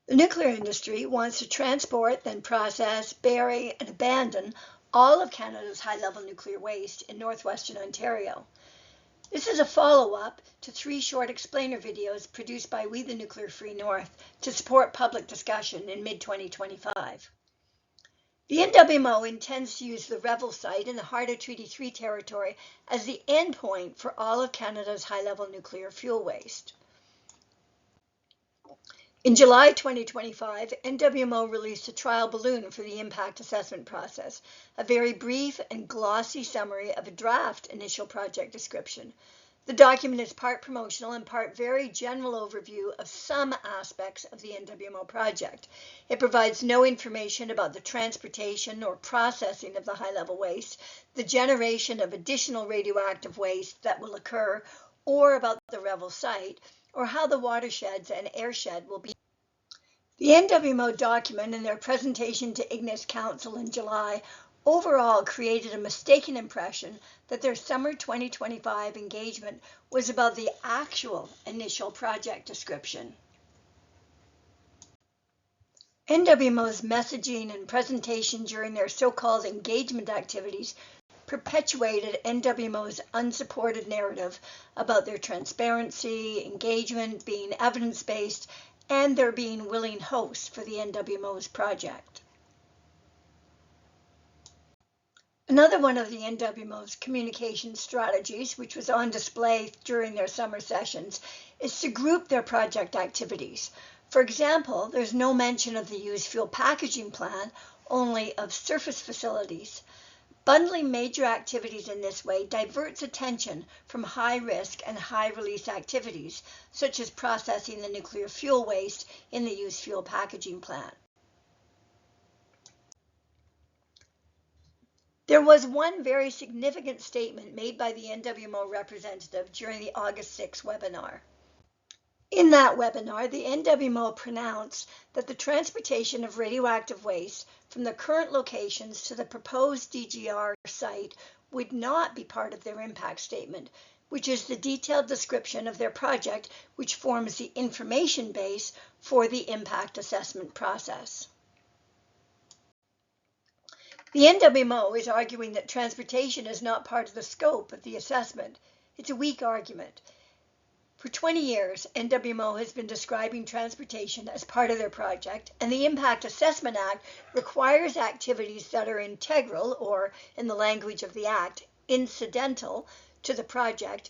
The nuclear industry wants to transport, then process, bury, and abandon all of Canada's high-level nuclear waste in northwestern Ontario. This is a follow-up to 3 short explainer videos produced by We the Nuclear Free North to support public discussion in mid-2025. The NWMO intends to use the Revell site in the heart of Treaty 3 territory as the endpoint for all of Canada's high-level nuclear fuel waste. In July 2025, NWMO released a trial balloon for the impact assessment process, a very brief and glossy summary of a draft initial project description. The document is part promotional and part very general overview of some aspects of the NWMO project. It provides no information about the transportation or processing of the high-level waste, the generation of additional radioactive waste that will occur, or about the Revell site, or how the watersheds and airshed will be. The NWMO document in their presentation to Ignis Council in July overall created a mistaken impression that their summer 2025 engagement was about the actual initial project description. NWMO's messaging and presentation during their so-called engagement activities perpetuated NWMO's unsupported narrative about their transparency, engagement, being evidence-based, and their being willing hosts for the NWMO's project. Another one of the NWMO's communication strategies, which was on display during their summer sessions, is to group their project activities. For example, there's no mention of the used fuel packaging plant, only of surface facilities. Bundling major activities in this way diverts attention from high-risk and high-release activities, such as processing the nuclear fuel waste in the used fuel packaging plant. There was one very significant statement made by the NWMO representative during the August 6 webinar. In that webinar, the NWMO pronounced that the transportation of radioactive waste from the current locations to the proposed DGR site would not be part of their impact statement, which is the detailed description of their project, which forms the information base for the impact assessment process. The NWMO is arguing that transportation is not part of the scope of the assessment. It's a weak argument. For 20 years, NWMO has been describing transportation as part of their project, and the Impact Assessment Act requires activities that are integral, or in the language of the Act, incidental to the project,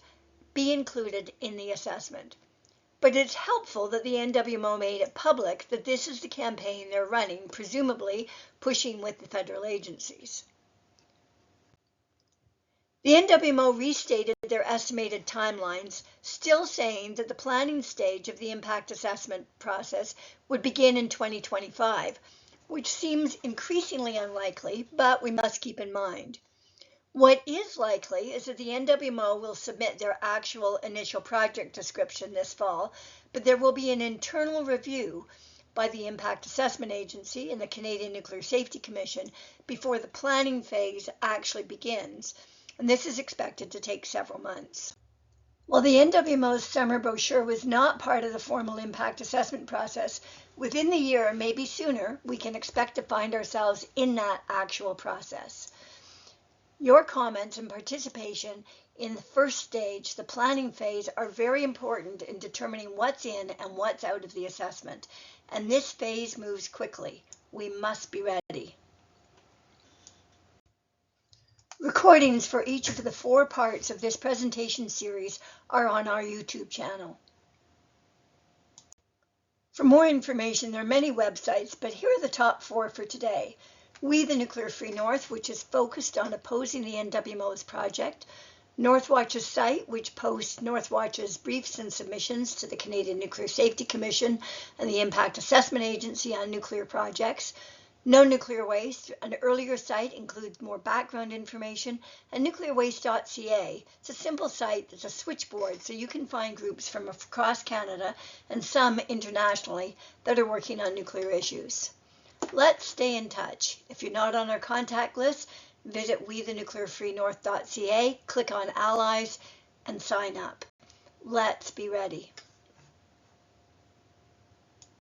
be included in the assessment. But it's helpful that the NWMO made it public that this is the campaign they're running, presumably pushing with the federal agencies. The NWMO restated their estimated timelines, still saying that the planning stage of the impact assessment process would begin in 2025, which seems increasingly unlikely, but we must keep in mind. What is likely is that the NWMO will submit their actual initial project description this fall, but there will be an internal review by the Impact Assessment Agency and the Canadian Nuclear Safety Commission before the planning phase actually begins, and this is expected to take several months. While the NWMO's summer brochure was not part of the formal impact assessment process, within the year, maybe sooner, we can expect to find ourselves in that actual process. Your comments and participation in the first stage, the planning phase, are very important in determining what's in and what's out of the assessment. And this phase moves quickly. We must be ready. Recordings for each of the 4 parts of this presentation series are on our YouTube channel. For more information, there are many websites, but here are the top 4 for today. We the Nuclear Free North, which is focused on opposing the NWMO's project. Northwatch's site, which posts Northwatch's briefs and submissions to the Canadian Nuclear Safety Commission and the Impact Assessment Agency on nuclear projects. No Nuclear Waste, an earlier site, includes more background information, and nuclearwaste.ca. It's a simple site that's a switchboard, so you can find groups from across Canada and some internationally that are working on nuclear issues. Let's stay in touch. If you're not on our contact list, visit wethenuclearfreenorth.ca, click on Allies, and sign up. Let's be ready.